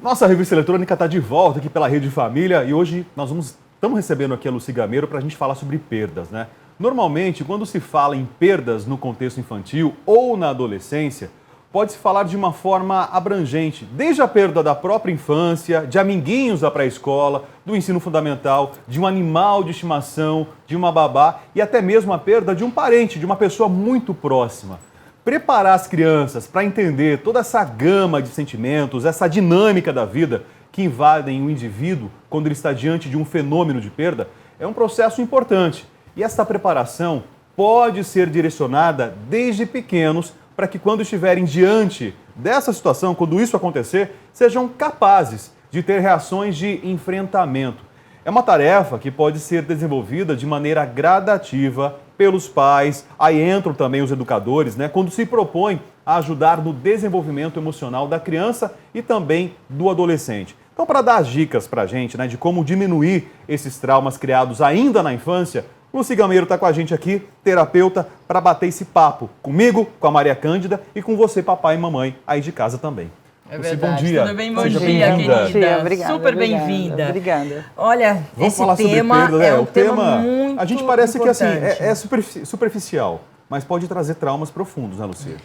Nossa revista eletrônica está de volta aqui pela Rede Família e hoje estamos recebendo aqui a Lucy Gameiro para a gente falar sobre perdas, né? Normalmente, quando se fala em perdas no contexto infantil ou na adolescência, pode-se falar de uma forma abrangente, desde a perda da própria infância, de amiguinhos da pré-escola, do ensino fundamental, de um animal de estimação, de uma babá e até mesmo a perda de um parente, de uma pessoa muito próxima. Preparar as crianças para entender toda essa gama de sentimentos, essa dinâmica da vida que invadem o indivíduo quando ele está diante de um fenômeno de perda, é um processo importante. E essa preparação pode ser direcionada desde pequenos para que quando estiverem diante dessa situação, quando isso acontecer, sejam capazes de ter reações de enfrentamento. É uma tarefa que pode ser desenvolvida de maneira gradativa pelos pais, aí entram também os educadores, né, quando se propõe a ajudar no desenvolvimento emocional da criança e também do adolescente. Então, para dar as dicas para a gente, né, de como diminuir esses traumas criados ainda na infância, Lucy Gameiro está com a gente aqui, terapeuta, para bater esse papo comigo, com a Maria Cândida e com você, papai e mamãe, aí de casa também. É Lucy, verdade. bom dia. Tudo bem? Bom Seja dia, bem-vinda. querida. Obrigada, Super bem-vinda. Obrigada. Olha, Vamos esse falar tema sobre perda, é né? um tema muito a gente parece importante. que assim, é superficial, mas pode trazer traumas profundos, né, Lucy?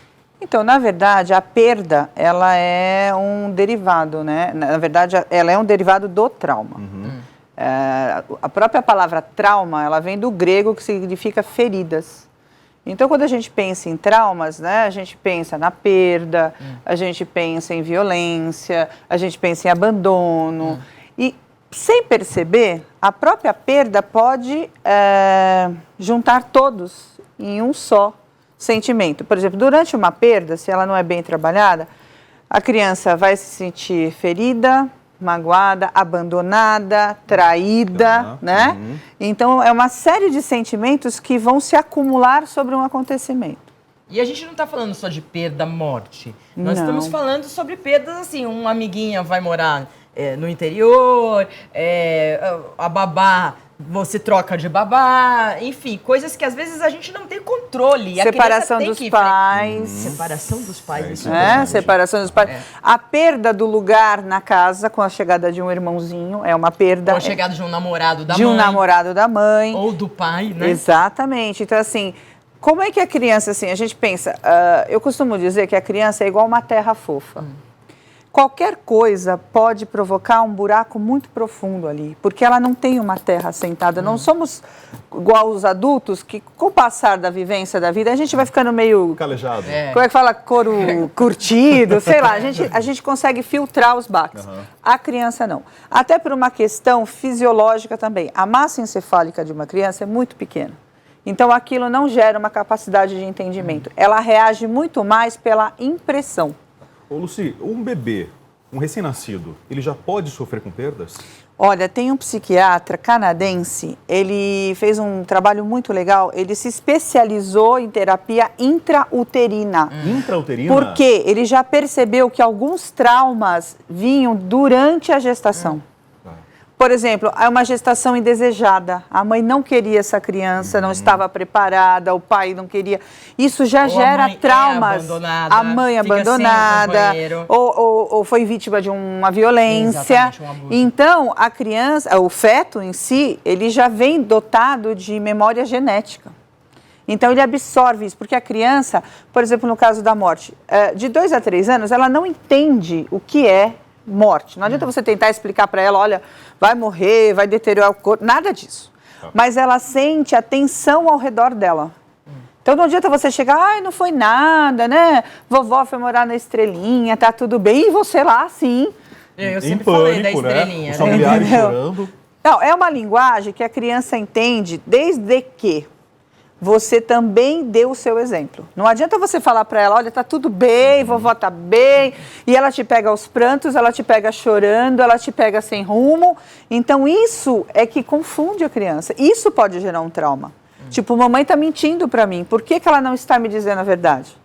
Então, na verdade, a perda, ela é um derivado, né? Na verdade, ela é um derivado do trauma. A própria palavra trauma, ela vem do grego, que significa feridas. Então, quando a gente pensa em traumas, né, a gente pensa na perda, a gente pensa em violência, a gente pensa em abandono. E, sem perceber, a própria perda pode juntar todos em um só sentimento. Por exemplo, durante uma perda, se ela não é bem trabalhada, a criança vai se sentir ferida, magoada, abandonada, traída, né? Então, é uma série de sentimentos que vão se acumular sobre um acontecimento. E a gente não está falando só de perda, morte. Nós Não. estamos falando sobre perdas, assim, um amiguinha vai morar no interior, a babá, você troca de babá, enfim, coisas que às vezes a gente não tem controle. E Separação a criança tem dos que pais. Separação dos pais. Isso é Né? importante. Separação dos pais. A perda do lugar na casa com a chegada de um irmãozinho é uma perda. Ou a chegada de um namorado da mãe. De um namorado da mãe. Ou do pai, né? Exatamente. Então, assim, como é que a criança, assim, a gente pensa, eu costumo dizer que a criança é igual uma terra fofa. Qualquer coisa pode provocar um buraco muito profundo ali, porque ela não tem uma terra assentada. Não somos igual os adultos que, com o passar da vivência da vida, a gente vai ficando meio... Calejado. Como é que fala? Couro curtido, sei lá. A gente consegue filtrar os baques. A criança não. Até por uma questão fisiológica também. A massa encefálica de uma criança é muito pequena. Então, aquilo não gera uma capacidade de entendimento. Ela reage muito mais pela impressão. Ô, Lucy, um bebê, um recém-nascido, ele já pode sofrer com perdas? Olha, tem um psiquiatra canadense, ele fez um trabalho muito legal, ele se especializou em terapia intrauterina. Intrauterina? Porque ele já percebeu que alguns traumas vinham durante a gestação. Por exemplo, é uma gestação indesejada. A mãe não queria essa criança, não estava preparada, o pai não queria. Isso já gera traumas. A mãe abandonada, ou foi vítima de uma violência. Exatamente, um abuso. Então, a criança, o feto em si, ele já vem dotado de memória genética. Então, ele absorve isso, porque a criança, por exemplo, no caso da morte, de 2 a 3 anos, ela não entende o que é morte. Não adianta você tentar explicar para ela, olha, vai morrer, vai deteriorar o corpo, nada disso. Mas ela sente a tensão ao redor dela. Então não adianta você chegar, ai, não foi nada, né? Vovó foi morar na Estrelinha, tá tudo bem, e você lá, sim. Eu Em sempre pânico, falei da Estrelinha. Né? Os familiares chorando. Não, é uma linguagem que a criança entende desde que você também deu o seu exemplo. Não adianta você falar para ela, olha, tá tudo bem, vovó tá bem, e ela te pega aos prantos, ela te pega chorando, ela te pega sem rumo. Então, isso é que confunde a criança. Isso pode gerar um trauma. Tipo, mamãe tá mentindo para mim, por que ela não está me dizendo a verdade?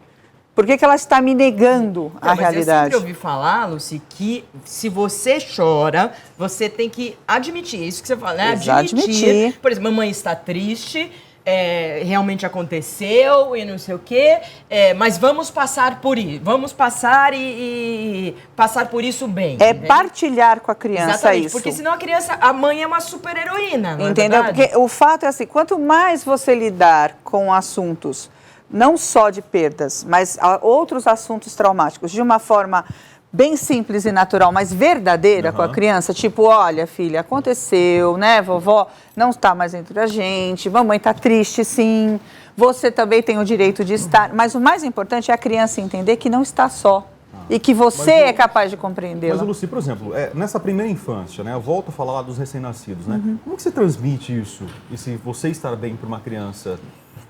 Por que ela está me negando a realidade? Eu sempre ouvi falar, Lucy, que se você chora, você tem que admitir. Isso que você fala, né? Admitir. Por exemplo, mamãe está triste, realmente aconteceu e não sei o quê, mas vamos passar por isso, vamos passar e passar por isso bem. Partilhar com a criança. Exatamente, isso. porque senão a mãe é uma super heroína, não entendeu? É verdade? Porque o fato é assim, quanto mais você lidar com assuntos, não só de perdas, mas outros assuntos traumáticos, de uma forma bem simples e natural, mas verdadeira com a criança, tipo, olha, filha, aconteceu, né, vovó não está mais entre a gente, mamãe está triste, sim, você também tem o direito de estar, mas o mais importante é a criança entender que não está só e que você é capaz de compreendê-la. Mas, Lucy, por exemplo, nessa primeira infância, né, eu volto a falar lá dos recém-nascidos, né, como que você transmite isso, esse você estar bem para uma criança?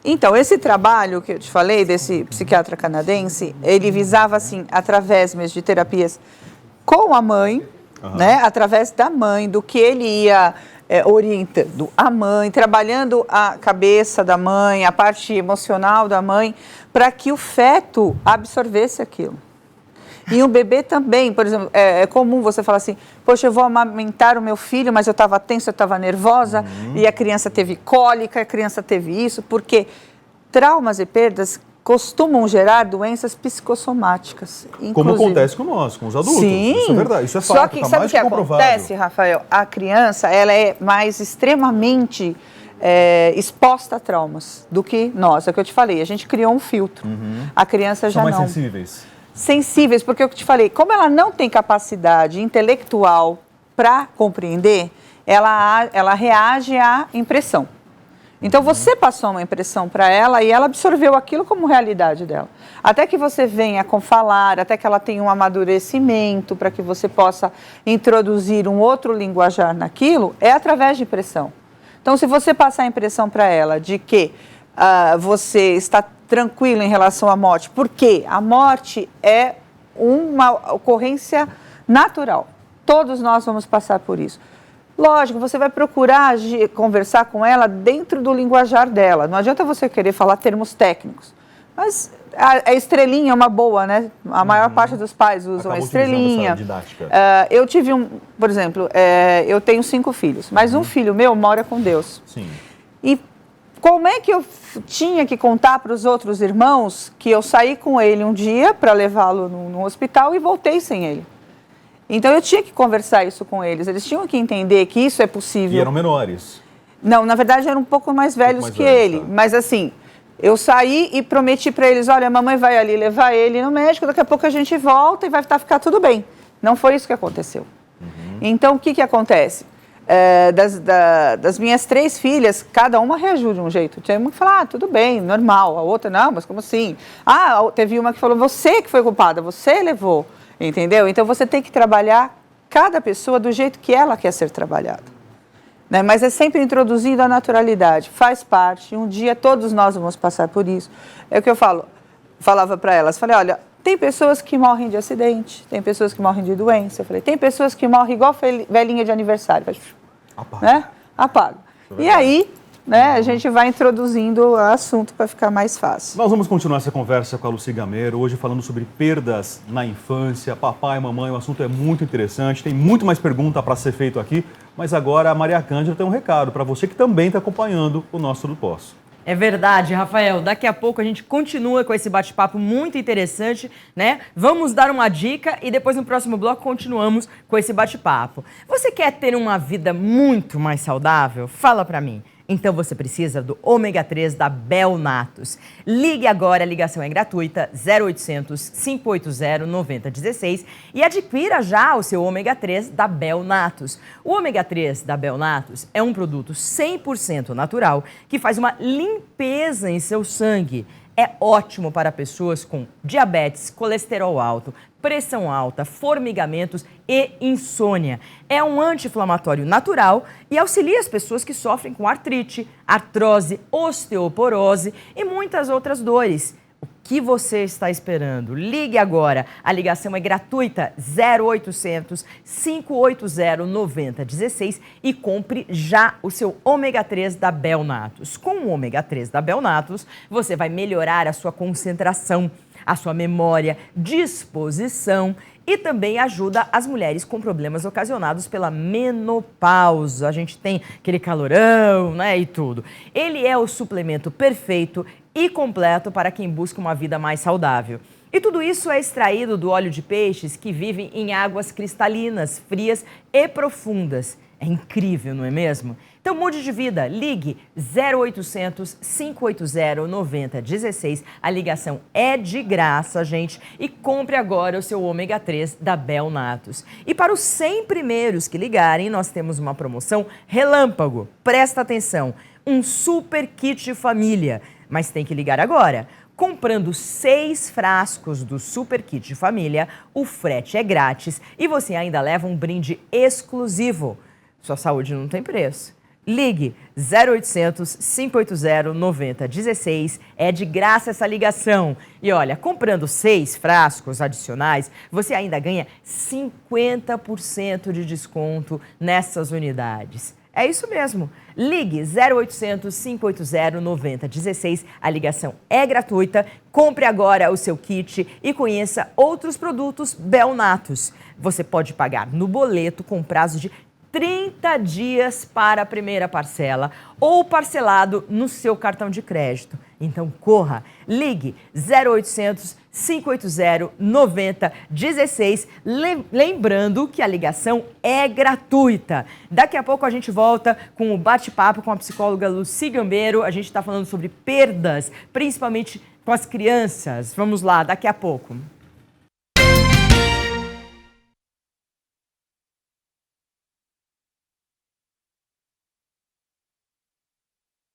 Então, esse trabalho que eu te falei, desse psiquiatra canadense, ele visava, assim, através mesmo de terapias com a mãe, né, através da mãe, do que ele ia orientando a mãe, trabalhando a cabeça da mãe, a parte emocional da mãe, para que o feto absorvesse aquilo. E o bebê também, por exemplo, é comum você falar assim, poxa, eu vou amamentar o meu filho, mas eu estava tensa, eu estava nervosa, e a criança teve cólica, a criança teve isso, porque traumas e perdas costumam gerar doenças psicossomáticas, inclusive. Como acontece com nós, com os adultos. Sim. Isso é verdade, isso é fato, Só que tá sabe mais o que comprovado. acontece, Rafael? A criança, ela é mais extremamente exposta a traumas do que nós. É o que eu te falei, a gente criou um filtro. A criança já São mais não. Sensíveis, porque eu te falei, como ela não tem capacidade intelectual para compreender, ela reage à impressão. Então, você passou uma impressão para ela e ela absorveu aquilo como realidade dela. Até que você venha com falar, até que ela tenha um amadurecimento para que você possa introduzir um outro linguajar naquilo, é através de impressão. Então, se você passar a impressão para ela de que você está tranquilo em relação à morte, porque a morte é uma ocorrência natural. Todos nós vamos passar por isso. Lógico, você vai procurar conversar com ela dentro do linguajar dela. Não adianta você querer falar termos técnicos. Mas a estrelinha é uma boa, né? A maior parte dos pais usam a estrelinha. Eu tive por exemplo, eu tenho 5 filhos, mas um filho meu mora com Deus. Sim. E como é que eu tinha que contar para os outros irmãos que eu saí com ele um dia para levá-lo no hospital e voltei sem ele? Então, eu tinha que conversar isso com eles. Eles tinham que entender que isso é possível. E eram menores? Não, na verdade, eram um pouco mais velhos que ele. Tá. Mas, assim, eu saí e prometi para eles, olha, a mamãe vai ali levar ele no médico, daqui a pouco a gente volta e vai ficar tudo bem. Não foi isso que aconteceu. Então, o que acontece? Das minhas 3 filhas, cada uma reagiu de um jeito. Tinha uma que falou, tudo bem, normal. A outra, não, mas como assim? Teve uma que falou, você que foi culpada, você levou. Entendeu? Então, você tem que trabalhar cada pessoa do jeito que ela quer ser trabalhada. Né? Mas é sempre introduzindo a naturalidade. Faz parte. Um dia, todos nós vamos passar por isso. É o que eu falava para elas. Falei, olha, tem pessoas que morrem de acidente, tem pessoas que morrem de doença. Eu falei, tem pessoas que morrem igual velhinha de aniversário. Apaga. Né? Apaga. E aí, né, a gente vai introduzindo o assunto para ficar mais fácil. Nós vamos continuar essa conversa com a Lucy Gameiro, hoje falando sobre perdas na infância, papai, mamãe, o assunto é muito interessante, tem muito mais pergunta para ser feito aqui, mas agora a Maria Cândida tem um recado para você que também está acompanhando o nosso Tudo Posso. É verdade, Rafael. Daqui a pouco a gente continua com esse bate-papo muito interessante, né? Vamos dar uma dica e depois no próximo bloco continuamos com esse bate-papo. Você quer ter uma vida muito mais saudável? Fala pra mim. Então você precisa do ômega 3 da Belnatus. Ligue agora, a ligação é gratuita, 0800 580 9016 e adquira já o seu ômega 3 da Belnatus. O ômega 3 da Belnatus é um produto 100% natural que faz uma limpeza em seu sangue. É ótimo para pessoas com diabetes, colesterol alto, pressão alta, formigamentos e insônia. É um anti-inflamatório natural e auxilia as pessoas que sofrem com artrite, artrose, osteoporose e muitas outras dores. O que você está esperando? Ligue agora. A ligação é gratuita, 0800 580 9016 e compre já o seu ômega 3 da Belnatus. Com o ômega 3 da Belnatus, você vai melhorar a sua concentração, a sua memória, disposição e também ajuda as mulheres com problemas ocasionados pela menopausa. A gente tem aquele calorão, né, e tudo. Ele é o suplemento perfeito e completo para quem busca uma vida mais saudável. E tudo isso é extraído do óleo de peixes que vivem em águas cristalinas, frias e profundas. É incrível, não é mesmo? Então mude de vida, ligue 0800 580 9016. A ligação é de graça, gente, e compre agora o seu ômega 3 da Belnatus. E para os 100 primeiros que ligarem, nós temos uma promoção relâmpago. Presta atenção, um super kit família, mas tem que ligar agora. Comprando 6 frascos do Super Kit Família, o frete é grátis e você ainda leva um brinde exclusivo. Sua saúde não tem preço. Ligue 0800 580 9016, é de graça essa ligação. E olha, comprando 6 frascos adicionais, você ainda ganha 50% de desconto nessas unidades. É isso mesmo. Ligue 0800 580 9016. A ligação é gratuita. Compre agora o seu kit e conheça outros produtos Belnatus. Você pode pagar no boleto com prazo de 30 dias para a primeira parcela ou parcelado no seu cartão de crédito. Então corra, ligue 0800 580 9016, lembrando que a ligação é gratuita. Daqui a pouco a gente volta com o bate-papo com a psicóloga Lucy Gambeiro. A gente está falando sobre perdas, principalmente com as crianças. Vamos lá, daqui a pouco.